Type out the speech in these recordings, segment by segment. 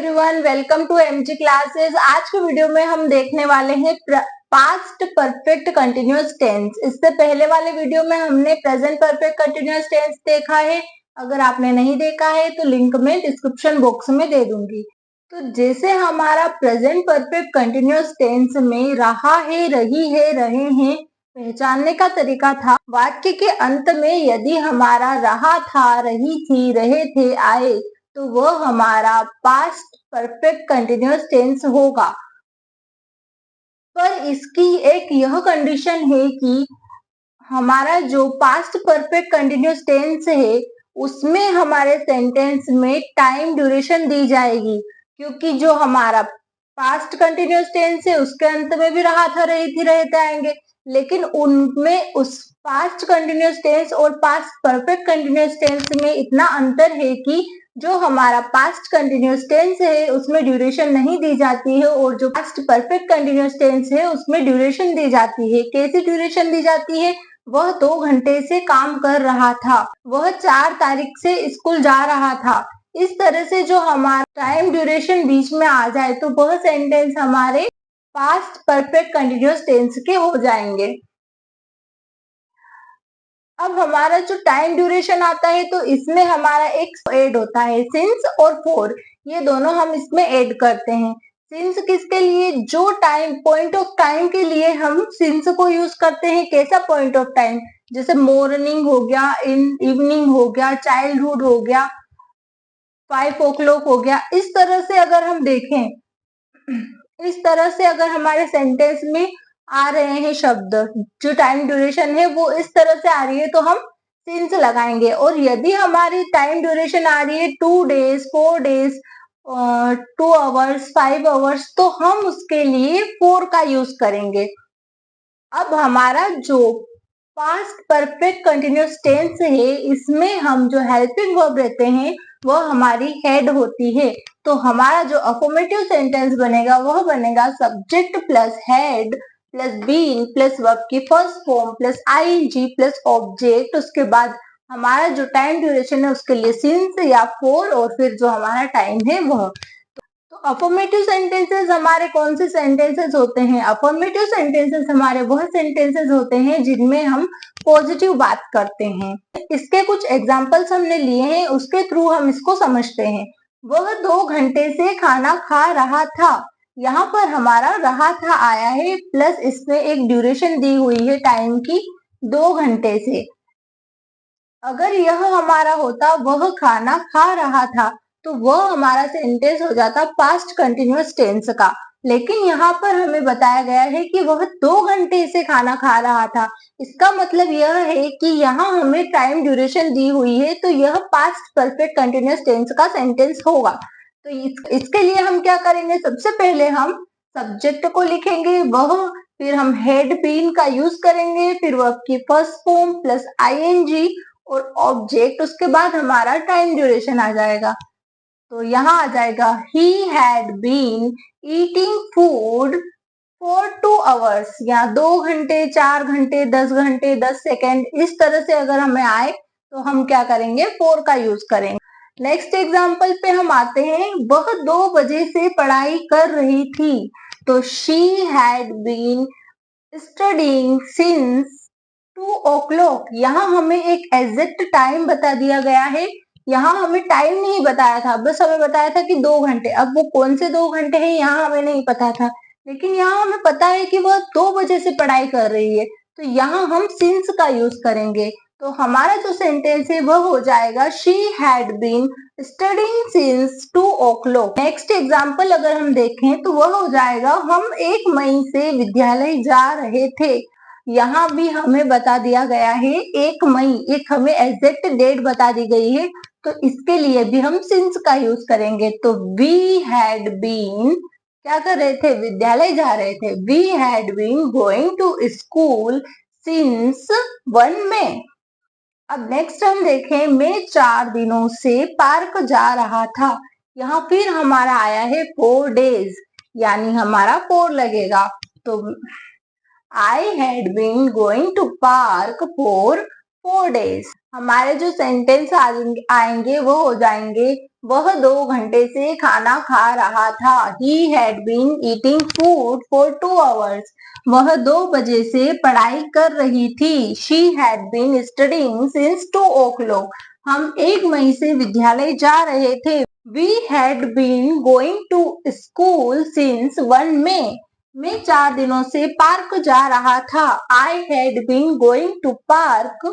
Everyone, welcome to MG classes. आज के video में हम देखने वाले हैं पास्ट परफेक्ट कंटिन्यूअस टेंस। इससे पहले वाले वीडियो में हमने प्रेजेंट परफेक्ट कंटिन्यूअस टेंस देखा है। अगर आपने नहीं देखा है तो लिंक में डिस्क्रिप्शन बॉक्स में दे दूंगी। तो जैसे हमारा प्रेजेंट परफेक्ट कंटिन्यूअस टेंस में रहा है, रही है, रहे हैं पहचानने का तरीका था, वाक्य के अंत में यदि हमारा रहा था, रही थी, रहे थे आए तो वह हमारा पास्ट परफेक्ट कंटिन्यूअस टेंस होगा। पर इसकी एक यह कंडीशन है कि हमारा जो पास्ट परफेक्ट कंटिन्यूअस टेंस है उसमें हमारे सेंटेंस में टाइम ड्यूरेशन दी जाएगी, क्योंकि जो हमारा पास्ट कंटिन्यूअस टेंस है उसके अंत में भी रहा था, रही थी, रहे थे आएंगे, लेकिन उनमें उस पास्ट कंटिन्यूअस टेंस और पास्ट परफेक्ट कंटिन्यूअस टेंस में इतना अंतर है कि जो हमारा पास्ट कंटिन्यूअस टेंस है उसमें ड्यूरेशन नहीं दी जाती है और जो पास्ट परफेक्ट कंटिन्यूअस टेंस है उसमें ड्यूरेशन दी जाती है। कैसी ड्यूरेशन दी जाती है? वह 2 घंटे से काम कर रहा था, वह 4 तारीख से स्कूल जा रहा था। इस तरह से जो हमारा टाइम ड्यूरेशन बीच में आ जाए तो वह सेंटेंस हमारे पास्ट परफेक्ट कंटिन्यूअस टेंस के हो जाएंगे। अब हमारा जो टाइम ड्यूरेशन आता है तो इसमें हमारा एक ऐड होता है, सिंस और फॉर, ये दोनों हम इसमें ऐड करते हैं। सिंस किसके लिए? जो टाइम पॉइंट ऑफ टाइम के लिए हम सिंस को यूज करते हैं। कैसा पॉइंट ऑफ टाइम? जैसे मॉर्निंग हो गया, इन इवनिंग हो गया, चाइल्डहुड हो गया, 5 o'clock हो गया। इस तरह से अगर हम देखें, इस तरह से अगर हमारे सेंटेंस में आ रहे हैं शब्द, जो टाइम ड्यूरेशन है वो इस तरह से आ रही है तो हम सिंस लगाएंगे। और यदि हमारी टाइम ड्यूरेशन आ रही है 2 days, 4 days, 2 hours, 5 hours, तो हम उसके लिए फॉर का यूज करेंगे। अब हमारा जो पास्ट परफेक्ट कंटिन्यूअस टेंस है इसमें हम जो हेल्पिंग वर्ब रहते हैं वह हमारी हेड होती है। तो हमारा जो अफर्मेटिव सेंटेंस बनेगा वह बनेगा subject plus had plus been plus verb की first form plus ING plus object, उसके बाद हमारा जो टाइम ड्यूरेशन है उसके लिए सिंस या फॉर, और फिर जो हमारा टाइम है वह। तो अफर्मेटिव सेंटेंसेस हमारे कौन से सेंटेंसेस होते हैं? अफर्मेटिव सेंटेंसेस हमारे वह सेंटेंसेस होते हैं जिनमें हम पॉजिटिव बात करते हैं। इसके कुछ एग्जांपल्स हमने लिए हैं, उसके थ्रू हम इसको समझते हैं। वह 2 घंटे से खाना खा रहा था। यहाँ पर हमारा रहा था आया है, प्लस इसमें एक ड्यूरेशन दी हुई है टाइम की 2 घंटे से। अगर यह हमारा होता वह खाना खा रहा था तो वह हमारा सेंटेंस हो जाता पास्ट कंटिन्यूअस टेंस का। लेकिन यहाँ पर हमें बताया गया है कि वह 2 घंटे से खाना खा रहा था। इसका मतलब यह है कि यहाँ हमें टाइम ड्यूरेशन दी हुई है तो यह पास्ट परफेक्ट कंटिन्यूअस टेंस का सेंटेंस होगा। तो इसके लिए हम क्या करेंगे? सबसे पहले हम सब्जेक्ट को लिखेंगे वह, फिर हम हेड बीन का यूज करेंगे, फिर वर्ब की फर्स्ट फॉर्म प्लस आईएनजी और ऑब्जेक्ट, उसके बाद हमारा टाइम ड्यूरेशन आ जाएगा। तो यहाँ आ जाएगा he had been eating food for 2 hours, या 2 घंटे, 4 घंटे, 10 घंटे, 10 सेकेंड, इस तरह से अगर हमें आए तो हम क्या करेंगे? फॉर का यूज करेंगे। नेक्स्ट एग्जाम्पल पे हम आते हैं, वह 2 बजे से पढ़ाई कर रही थी। तो she had been studying since 2 o'clock। यहाँ हमें एक एग्जैक्ट टाइम बता दिया गया है, यहाँ हमें टाइम नहीं बताया था, बस हमें बताया था कि 2 घंटे। अब वो कौन से 2 घंटे हैं यहाँ हमें नहीं पता था, लेकिन यहाँ हमें पता है कि वह 2 बजे से पढ़ाई कर रही है, तो यहाँ हम सिंस का यूज करेंगे। तो हमारा जो सेंटेंस है वह हो जाएगा she had been studying since 2 o'clock। Next example अगर हम देखें तो वह हो जाएगा हम 1 मई से विद्यालय जा रहे थे। यहाँ भी हमें बता दिया गया है 1 मई, एक हमें एग्जैक्ट डेट बता दी गई है, तो इसके लिए भी हम सिंस का यूज करेंगे। तो वी हैड बीन क्या कर रहे थे? विद्यालय जा रहे थे। We had been going to school since 1 May. अब नेक्स्ट हम देखें, मैं 4 दिनों से पार्क जा रहा था। यहाँ फिर हमारा आया है 4 days, यानी हमारा 4 लगेगा। तो I had been going to park for 4 days। हमारे जो सेंटेंस आएंगे वो हो जाएंगे वह 2 घंटे से खाना खा रहा था। He had been eating food for 2 hours. वह 2 बजे से पढ़ाई कर रही थी। She had been studying since 2 o'clock. हम 1 मई से विद्यालय जा रहे थे। We had been going to school since 1 May. मैं 4 दिनों से पार्क जा रहा था। I had been going to park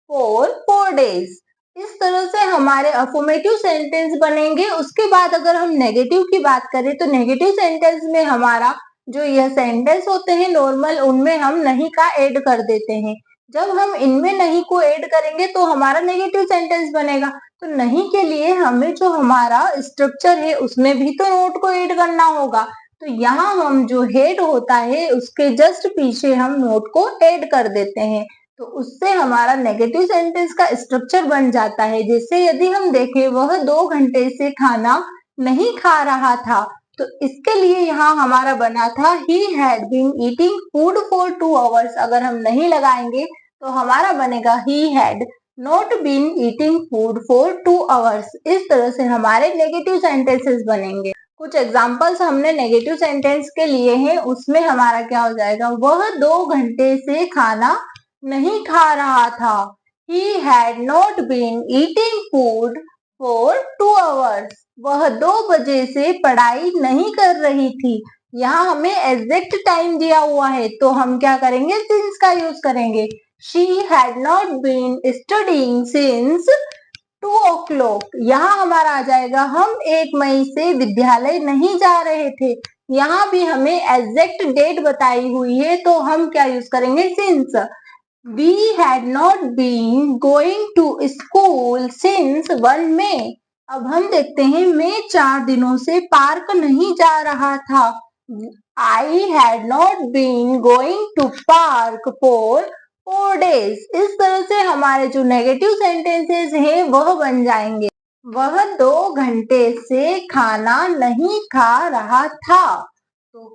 for 4 days. इस तरह से हमारे अफर्मेटिव सेंटेंस बनेंगे। उसके बाद अगर हम नेगेटिव की बात करें तो नेगेटिव सेंटेंस में हमारा जो यह सेंटेंस होते हैं नॉर्मल, उनमें हम नहीं का ऐड कर देते हैं। जब हम इनमें नहीं को ऐड करेंगे तो हमारा नेगेटिव सेंटेंस बनेगा। तो नहीं के लिए हमें जो हमारा स्ट्रक्चर है उसमें भी तो नोट को ऐड करना होगा। तो यहाँ हम जो हेड होता है उसके जस्ट पीछे हम नोट को ऐड कर देते हैं। तो उससे हमारा नेगेटिव सेंटेंस का स्ट्रक्चर बन जाता है। जैसे यदि हम देखें वह 2 घंटे से खाना नहीं खा रहा था, तो इसके लिए यहाँ हमारा बना था he had been eating food for 2 hours। अगर हम नहीं लगाएंगे तो हमारा बनेगा he had not been eating food for 2 hours। इस तरह से हमारे नेगेटिव सेंटेंसेस बनेंगे। कुछ एग्जाम्पल्स हमने नेगेटिव सेंटेंस के लिए हैं, उसमें हमारा क्या हो जाएगा, वह 2 घंटे से खाना नहीं खा रहा था। He had not been eating food for 2 hours। वह 2 बजे से पढ़ाई नहीं कर रही थी। यहाँ हमें एग्जैक्ट टाइम दिया हुआ है तो हम क्या करेंगे, सिंस का यूज करेंगे। She had not been studying since 2 o'clock। यहाँ हमारा आ जाएगा हम 1 मई से विद्यालय नहीं जा रहे थे। यहाँ भी हमें एग्जैक्ट डेट बताई हुई है तो हम क्या यूज करेंगे, since. We had not been going to school since 1 May। अब हम देखते हैं मैं 4 दिनों से पार्क नहीं जा रहा था। I had not been going to park for 4 days। इस तरह से हमारे जो नेगेटिव सेंटेंसेस हैं वह बन जाएंगे। वह 2 घंटे से खाना नहीं खा रहा था। तो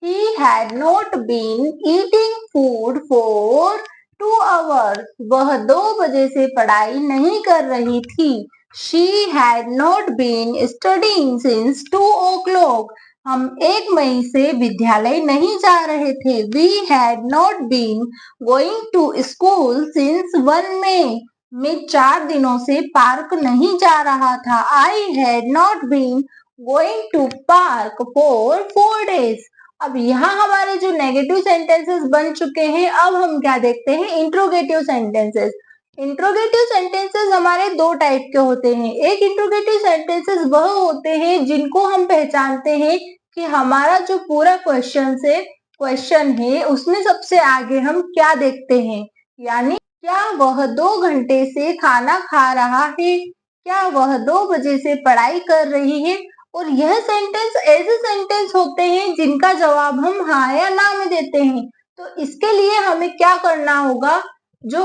He had not been eating food for 2 hours। वह 2 बजे से पढ़ाई नहीं कर रही थी। She had not been studying since 2 o'clock। हम 1 मई से विद्यालय नहीं जा रहे थे। We had not been going to school since 1 May। मैं 4 दिनों से पार्क नहीं जा रहा था। I had not been going to park for 4 days। अब यहाँ हमारे जो नेगेटिव सेंटेंसेस बन चुके हैं, अब हम क्या देखते हैं, इंट्रोगेटिव सेंटेंसेस। इंट्रोगेटिव सेंटेंसेस हमारे 2 टाइप के होते हैं। एक इंट्रोगेटिव सेंटेंसेस वह होते हैं जिनको हम पहचानते हैं कि हमारा जो पूरा क्वेश्चन है उसमें सबसे आगे हम क्या देखते हैं, यानी क्या वह 2 घंटे से खाना खा रहा है, क्या वह 2 बजे से पढ़ाई कर रही है। और यह सेंटेंस ऐसे सेंटेंस होते हैं जिनका जवाब हम हाँ या ना में देते हैं। तो इसके लिए हमें क्या करना होगा, जो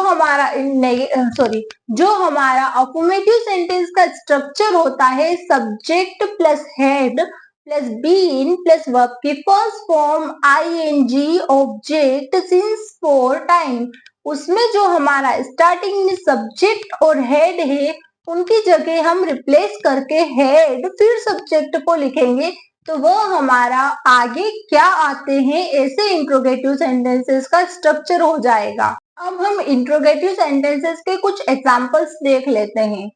हमारा अफर्मेटिव सेंटेंस का स्ट्रक्चर होता है, subject plus had plus been plus verb की first form ING object since for time, उसमें जो हमारा स्टार्टिंग में सब्जेक्ट और हेड है उनकी जगह हम रिप्लेस करके हेड फिर सब्जेक्ट को लिखेंगे। तो वो हमारा आगे क्या आते हैं ऐसे इंट्रोगेटिव सेंटेंसेस का स्ट्रक्चर हो जाएगा। अब हम इंट्रोगेटिव सेंटेंसेस के कुछ एग्जांपल्स देख लेते हैं।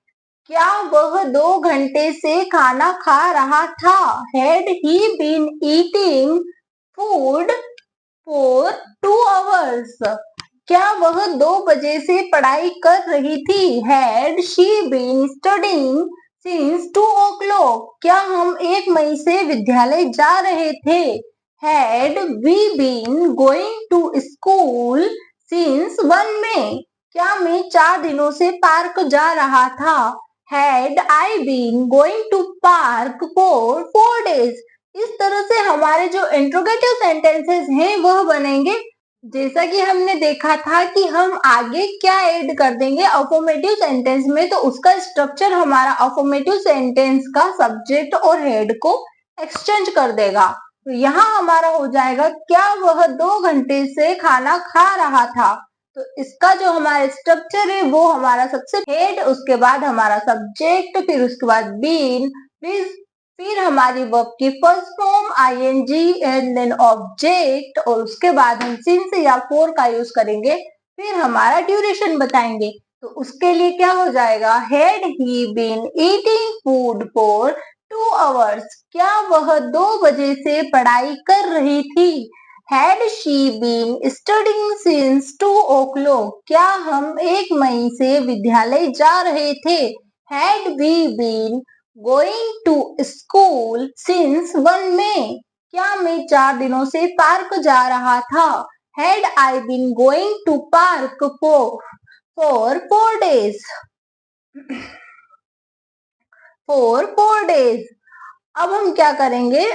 क्या वह 2 घंटे से खाना खा रहा था। Had he been eating food for 2 hours। क्या वह 2 बजे से पढ़ाई कर रही थी। Had she been studying since 2 o'clock। क्या हम 1 मई से विद्यालय जा रहे थे। Had we been going to school since 1 May। क्या मैं 4 दिनों से पार्क जा रहा था। Had I been going to park for 4 days। इस तरह से हमारे जो इंट्रोगेटिव सेंटेंसेस हैं वह बनेंगे। जैसा कि हमने देखा था कि हम आगे क्या ऐड कर देंगे अफर्मेटिव सेंटेंस में, तो उसका स्ट्रक्चर हमारा अफर्मेटिव सेंटेंस का सब्जेक्ट और हेड को एक्सचेंज कर देगा। तो यहाँ हमारा हो जाएगा क्या वह 2 घंटे से खाना खा रहा था। तो इसका जो हमारा स्ट्रक्चर है वो हमारा सबसे हेड, उसके बाद हमारा सब्जेक्ट, फिर उसके बाद बीन, फिर हमारी वर्ब की first form ING and then object, और उसके बाद हम सिंस या फॉर का यूज करेंगे, फिर हमारा ड्यूरेशन बताएंगे। तो उसके लिए क्या हो जाएगा, had he been eating food for 2 hours, क्या वह 2 बजे से पढ़ाई कर रही थी। Had she been studying since 2 o'clock, क्या हम 1 मई से विद्यालय जा रहे थे। Had we been going to school since 1 May, क्या मैं 4 दिनों से पार्क जा रहा था। Had I been going to park for 4 days, for 4 days। अब हम क्या करेंगे,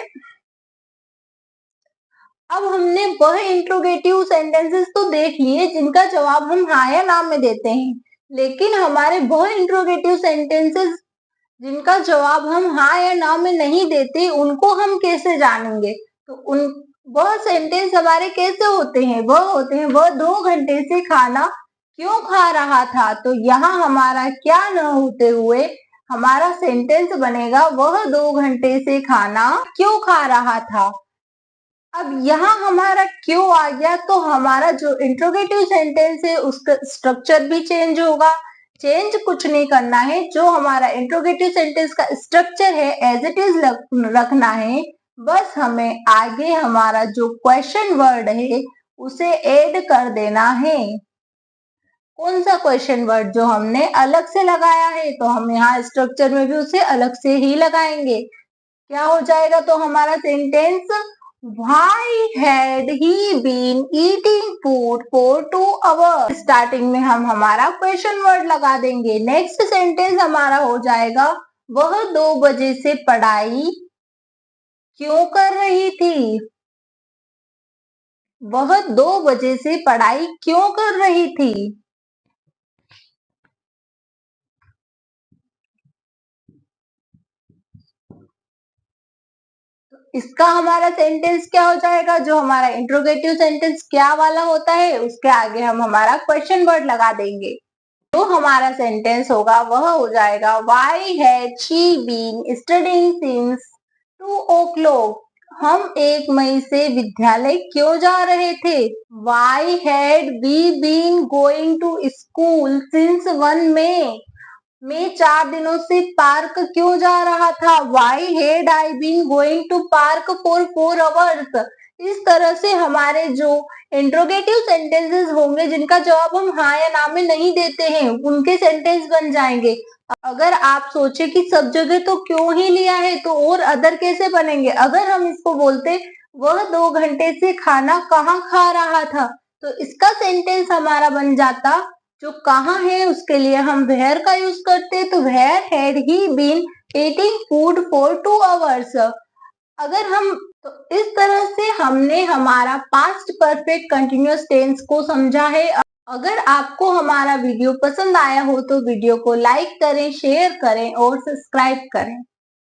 अब हमने वह इंट्रोगेटिव सेंटेंसेस तो देख लिए जिनका जवाब हम हाँ या ना में देते हैं, लेकिन हमारे वह इंट्रोगेटिव सेंटेंसेस जिनका जवाब हम हाँ या ना में नहीं देते, उनको हम कैसे जानेंगे। तो उन वह सेंटेंस हमारे कैसे होते हैं, वह होते हैं वह 2 घंटे से खाना क्यों खा रहा था। तो यहाँ हमारा क्या न होते हुए हमारा सेंटेंस बनेगा वह 2 घंटे से खाना क्यों खा रहा था। अब यहाँ हमारा क्यों आ गया, तो हमारा जो इंट्रोगेटिव सेंटेंस है उसका स्ट्रक्चर भी चेंज होगा। चेंज कुछ नहीं करना है, जो हमारा इंट्रोगेटिव सेंटेंस का स्ट्रक्चर है एज इट इज रखना है। बस हमें आगे हमारा जो क्वेश्चन वर्ड है उसे ऐड कर देना है। कौन सा क्वेश्चन वर्ड, जो हमने अलग से लगाया है, तो हम यहाँ स्ट्रक्चर में भी उसे अलग से ही लगाएंगे। क्या हो जाएगा, तो हमारा sentence Why had he been eating food for 2 hours? Starting में हम हमारा क्वेश्चन वर्ड लगा देंगे। नेक्स्ट सेंटेंस हमारा हो जाएगा वह 2 बजे से पढ़ाई क्यों कर रही थी। वह 2 बजे से पढ़ाई क्यों कर रही थी। इसका हमारा सेंटेंस क्या हो जाएगा, जो हमारा इंट्रोगेटिव सेंटेंस क्या वाला होता है उसके आगे हम हमारा क्वेश्चन वर्ड लगा देंगे। तो हमारा सेंटेंस होगा वह हो जाएगा Why had she been studying since 2 o'clock, हम 1 मई से विद्यालय क्यों जा रहे थे। Why had we been going to school since 1 May, मैं 4 दिनों से पार्क क्यों जा रहा था। Why had I been going to park for 4 hours। इस तरह से हमारे जो इंट्रोगेटिव सेंटेंसेस होंगे जिनका जवाब हम हाँ या ना में नहीं देते हैं, उनके सेंटेंस बन जाएंगे। अगर आप सोचे कि सब जगह तो क्यों ही लिया है, तो और अदर कैसे बनेंगे। अगर हम इसको बोलते वह 2 घंटे से खाना कहाँ खा रहा था, तो इसका सेंटेंस हमारा बन जाता, जो कहाँ है उसके लिए हम वेयर का यूज करते हैं, तो where had he been eating food for 2 hours। अगर हम तो इस तरह से हमने हमारा पास्ट परफेक्ट कंटिन्यूअस टेंस को समझा है। अगर आपको हमारा वीडियो पसंद आया हो तो वीडियो को लाइक करें, शेयर करें और सब्सक्राइब करें।